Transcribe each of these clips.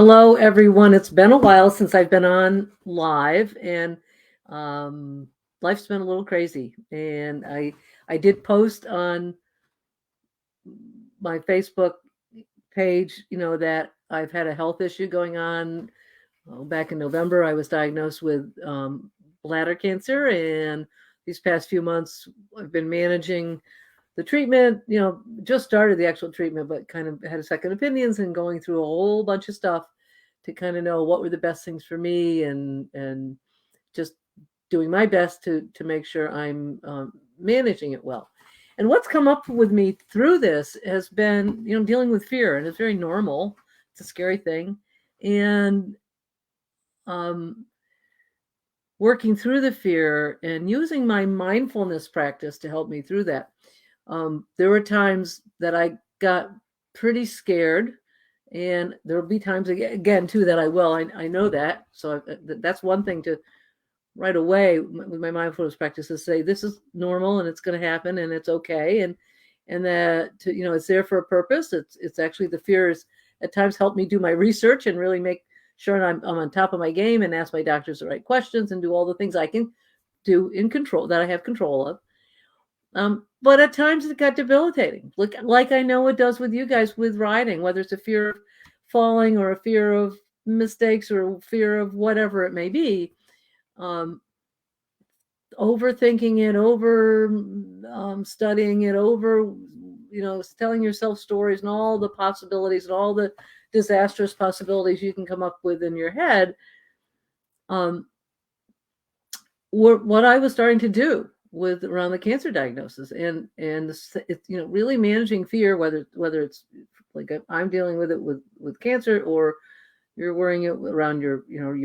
Hello, everyone. It's been a while since I've been on live, and um, life's been a little crazy. And I did post on my Facebook page, that I've had a health issue going on. Back in November, I was diagnosed with bladder cancer, and these past few months, I've been managing the treatment. Just started the actual treatment, but kind of had a second opinions and going through a whole bunch of stuff to kind of know what were the best things for me, and just doing my best to make sure I'm managing it well. And what's come up with me through this has been, dealing with fear, and it's very normal. It's a scary thing, and um, working through the fear and using my mindfulness practice to help me through that. There were times that I got pretty scared, and there will be times again too that I will. I know that, so that's one thing to right away with my mindfulness practice is say this is normal and it's going to happen and it's okay, and that it's there for a purpose. It's actually the fears at times help me do my research and really make sure I'm on top of my game and ask my doctors the right questions and do all the things I can do in control that I have control of. But at times it got debilitating. Like I know it does with you guys with riding, whether it's a fear of falling or a fear of mistakes or a fear of whatever it may be. Overthinking it, over studying it, over telling yourself stories and all the possibilities and all the disastrous possibilities you can come up with in your head. What I was starting to do with around the cancer diagnosis, and it's really managing fear, whether it's like I'm dealing with it with cancer, or you're worrying it around your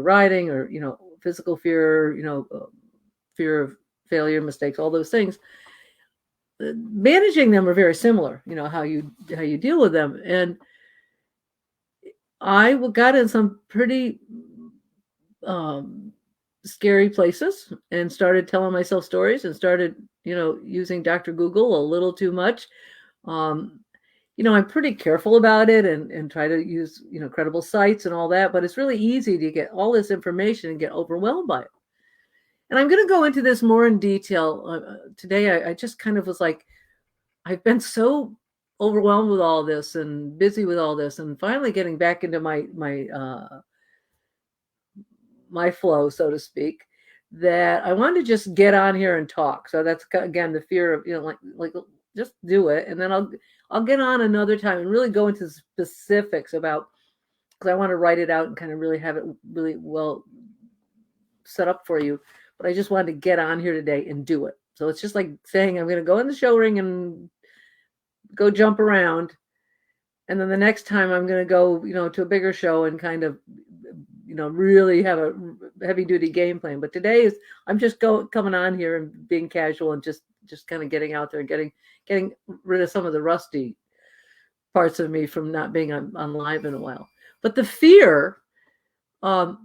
riding, or physical fear, fear of failure, mistakes, all those things. Managing them are very similar, how you deal with them. And I got in some pretty scary places and started telling myself stories and started, using Dr. Google a little too much. I'm pretty careful about it and try to use, credible sites and all that, but it's really easy to get all this information and get overwhelmed by it. And I'm going to go into this more in detail today. I just kind of was like, I've been so overwhelmed with all this and busy with all this, and finally getting back into my flow, so to speak, that I wanted to just get on here and talk. So that's again the fear of like just do it, and then I'll get on another time and really go into specifics about, because I want to write it out and kind of really have it really well set up for you. But I just wanted to get on here today and do it. So it's just like saying I'm going to go in the show ring and go jump around, and then the next time I'm going to go to a bigger show and kind of really have a heavy duty game plan. But today is I'm just coming on here and being casual and just kind of getting out there and getting rid of some of the rusty parts of me from not being on live in a while. But the fear, the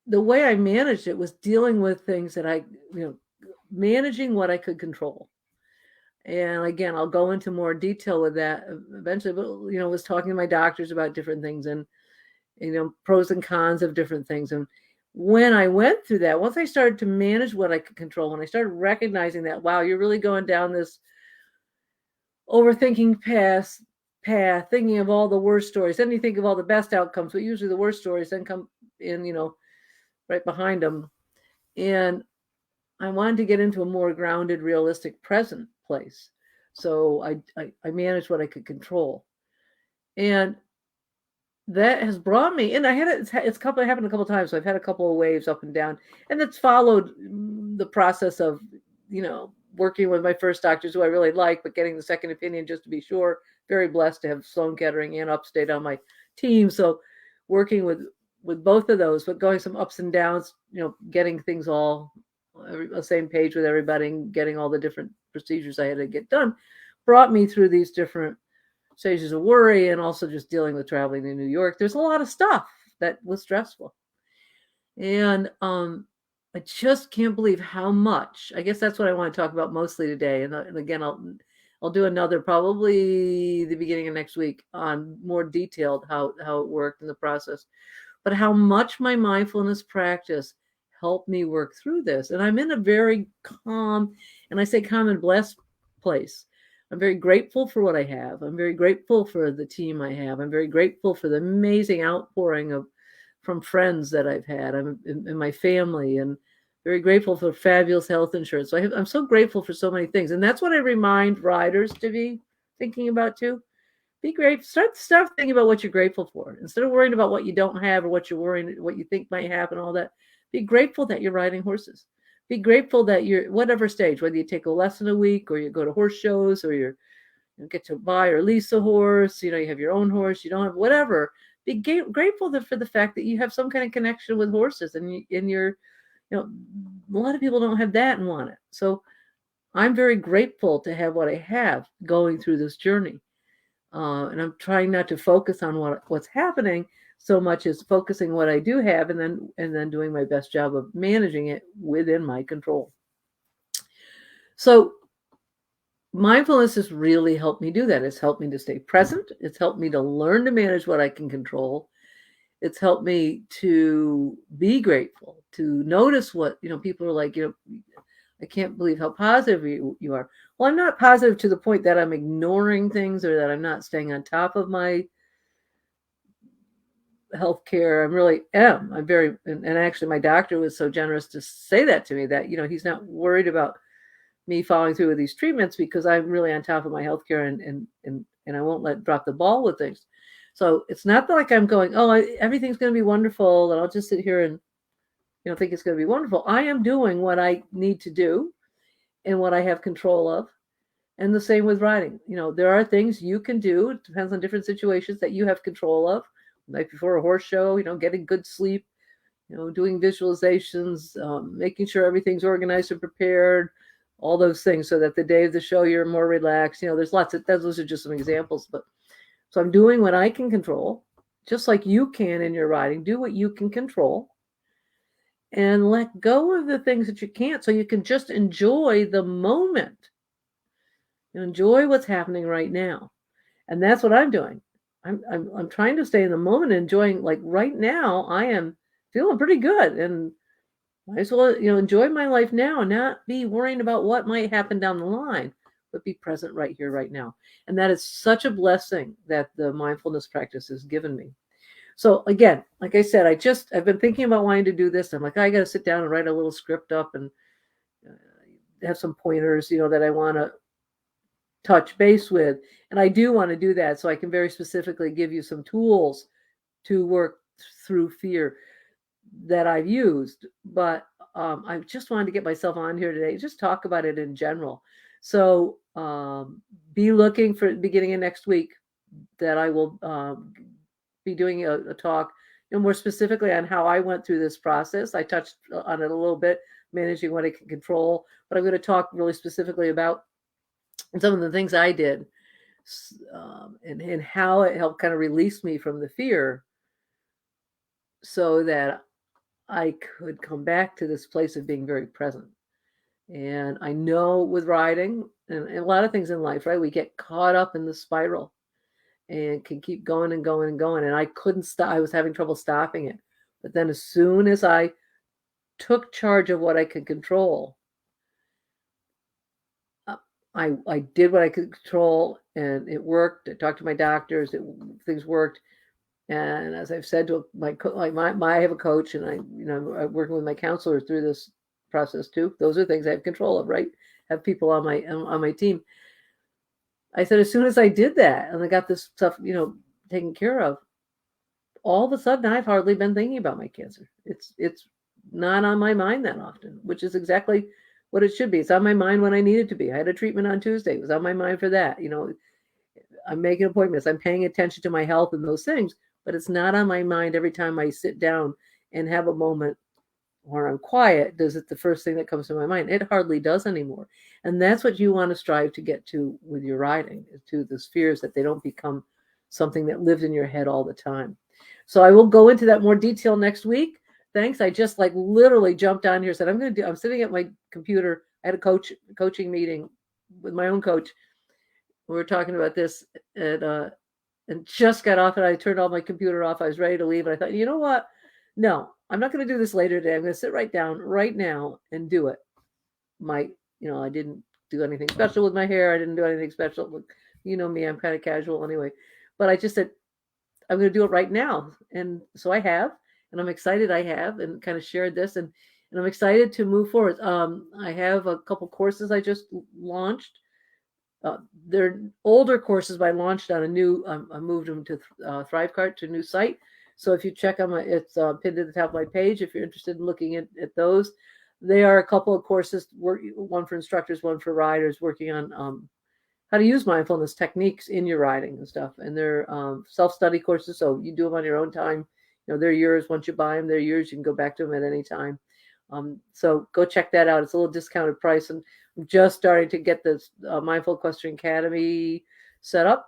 way I managed it was dealing with things that I managing what I could control. And again, I'll go into more detail with that eventually, but was talking to my doctors about different things, and pros and cons of different things. And when I went through that, once I started to manage what I could control, when I started recognizing that, wow, you're really going down this overthinking path, thinking of all the worst stories. Then you think of all the best outcomes, but usually the worst stories then come in, right behind them. And I wanted to get into a more grounded, realistic, present place. So I managed what I could control. And that has brought me, and I had it. It's happened a couple of times. So I've had a couple of waves up and down, and it's followed the process of, working with my first doctors who I really like, but getting the second opinion just to be sure. Very blessed to have Sloan Kettering and Upstate on my team, so working with both of those, but going some ups and downs. Getting things all on the same page with everybody, and getting all the different procedures I had to get done, brought me through these different stages of worry, and also just dealing with traveling to New York. There's a lot of stuff that was stressful. And I just can't believe how much. I guess that's what I want to talk about mostly today. And again, I'll do another probably the beginning of next week on more detailed how it worked in the process, but how much my mindfulness practice helped me work through this. And I'm in a very calm, and I say calm and blessed place. I'm very grateful for what I have. I'm very grateful for the team I have. I'm very grateful for the amazing outpouring of from friends that I've had. I'm in my family, and very grateful for fabulous health insurance. So I'm so grateful for so many things. And that's what I remind riders to be thinking about too. Be grateful. Start thinking about what you're grateful for. Instead of worrying about what you don't have or what you're worrying, what you think might happen, all that. Be grateful that you're riding horses. Be grateful that you're whatever stage, whether you take a lesson a week or you go to horse shows or you get to buy or lease a horse, you have your own horse, you don't have whatever. Be grateful for the fact that you have some kind of connection with horses, and you're, a lot of people don't have that and want it. So I'm very grateful to have what I have going through this journey. And I'm trying not to focus on what's happening so much as focusing what I do have, and then doing my best job of managing it within my control. So mindfulness has really helped me do that. It's helped me to stay present. It's helped me to learn to manage what I can control. It's helped me to be grateful, to notice what, people are like, I can't believe how positive you are. Well, I'm not positive to the point that I'm ignoring things or that I'm not staying on top of my healthcare. I really am. I'm very, and actually my doctor was so generous to say that to me, that, he's not worried about me following through with these treatments because I'm really on top of my healthcare, and I won't drop the ball with things. So it's not like I'm going, everything's going to be wonderful, and I'll just sit here and, think it's going to be wonderful. I am doing what I need to do and what I have control of. And the same with riding. There are things you can do. It depends on different situations that you have control of. Like before a horse show, getting good sleep, doing visualizations, making sure everything's organized and prepared, all those things, so that the day of the show you're more relaxed. There's lots of those are just some examples. But so I'm doing what I can control, just like you can in your riding. Do what you can control and let go of the things that you can't, so you can just enjoy the moment. Enjoy what's happening right now. And that's what I'm doing. I'm trying to stay in the moment, enjoying, like right now, I am feeling pretty good, and might as well, enjoy my life now and not be worrying about what might happen down the line, but be present right here, right now. And that is such a blessing that the mindfulness practice has given me. So again, like I said, I've been thinking about wanting to do this. I'm like, I got to sit down and write a little script up and have some pointers, that I want to touch base with. And I do want to do that so I can very specifically give you some tools to work through fear that I've used. But I just wanted to get myself on here today, just talk about it in general. So be looking for the beginning of next week that I will be doing a talk, more specifically on how I went through this process. I touched on it a little bit, managing what I can control, but I'm going to talk really specifically about some of the things I did, and how it helped kind of release me from the fear, so that I could come back to this place of being very present. And I know with riding and a lot of things in life, right, we get caught up in the spiral and can keep going and going and going. And I couldn't stop. I was having trouble stopping it. But then as soon as I took charge of what I could control, I did what I could control, and it worked. I talked to my doctors. Things worked. And as I've said to I have a coach, and I'm working with my counselor through this process too. Those are things I have control of, right? Have people on my team. I said, as soon as I did that and I got this stuff, taken care of, all of a sudden I've hardly been thinking about my cancer. It's not on my mind that often, which is exactly what it should be. It's on my mind when I need it to be. I had a treatment on Tuesday. It was on my mind for that. I'm making appointments. I'm paying attention to my health and those things, but it's not on my mind every time I sit down and have a moment or I'm quiet. Does it the first thing that comes to my mind? It hardly does anymore. And that's what you want to strive to get to with your riding, to the fears, that they don't become something that lives in your head all the time. So I will go into that more detail next week. Thanks. I just literally jumped on here, said I'm sitting at my computer. I had a coaching meeting with my own coach. we were talking about this and just got off, and I turned all my computer off. I was ready to leave, and I thought, you know what? No, I'm not going to do this later today. I'm going to sit right down right now and do it. I didn't do anything special with my hair. I didn't do anything special. You know me, I'm kind of casual anyway. But I just said, I'm going to do it right now. And so I have, and I'm excited I have, and kind of shared this. And I'm excited to move forward. I have a couple courses I just launched. They're older courses, but I launched on a new, I moved them to ThriveCart, to a new site. So if you check on it's pinned at the top of my page. If you're interested in looking at those, they are a couple of courses, one for instructors, one for riders, working on how to use mindfulness techniques in your riding and stuff. And they're self-study courses, so you do them on your own time. They're yours. Once you buy them, they're yours. You can go back to them at any time. So go check that out. It's a little discounted price, and I'm just starting to get this Mindful Equestrian Academy set up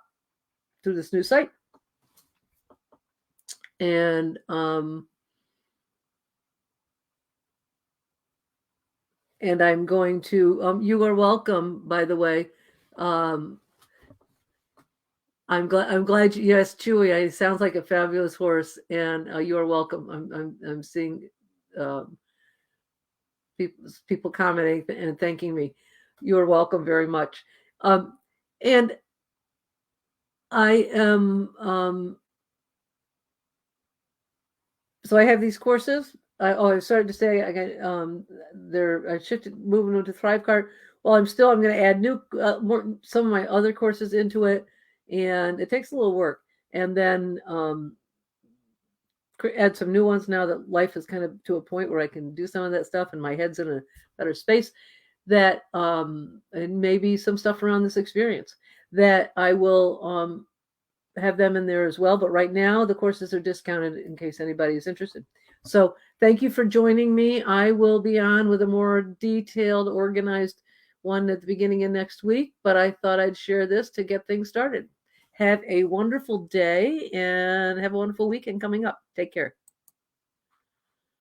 through this new site. And I'm going to, you are welcome, by the way. I'm glad yes, Chewy, it sounds like a fabulous horse, and you are welcome. I'm seeing people commenting and thanking me. You are welcome very much. And I am so I have these courses. I started to say I got I shifted, moving them to ThriveCart. Well, I'm going to add new some of my other courses into it, and it takes a little work. And then add some new ones now that life is kind of to a point where I can do some of that stuff, and my head's in a better space. That and maybe some stuff around this experience that I will have them in there as well. But right now the courses are discounted in case anybody is interested. So thank you for joining me. I will be on with a more detailed, organized one at the beginning of next week, but I thought I'd share this to get things started. Have a wonderful day and have a wonderful weekend coming up. Take care.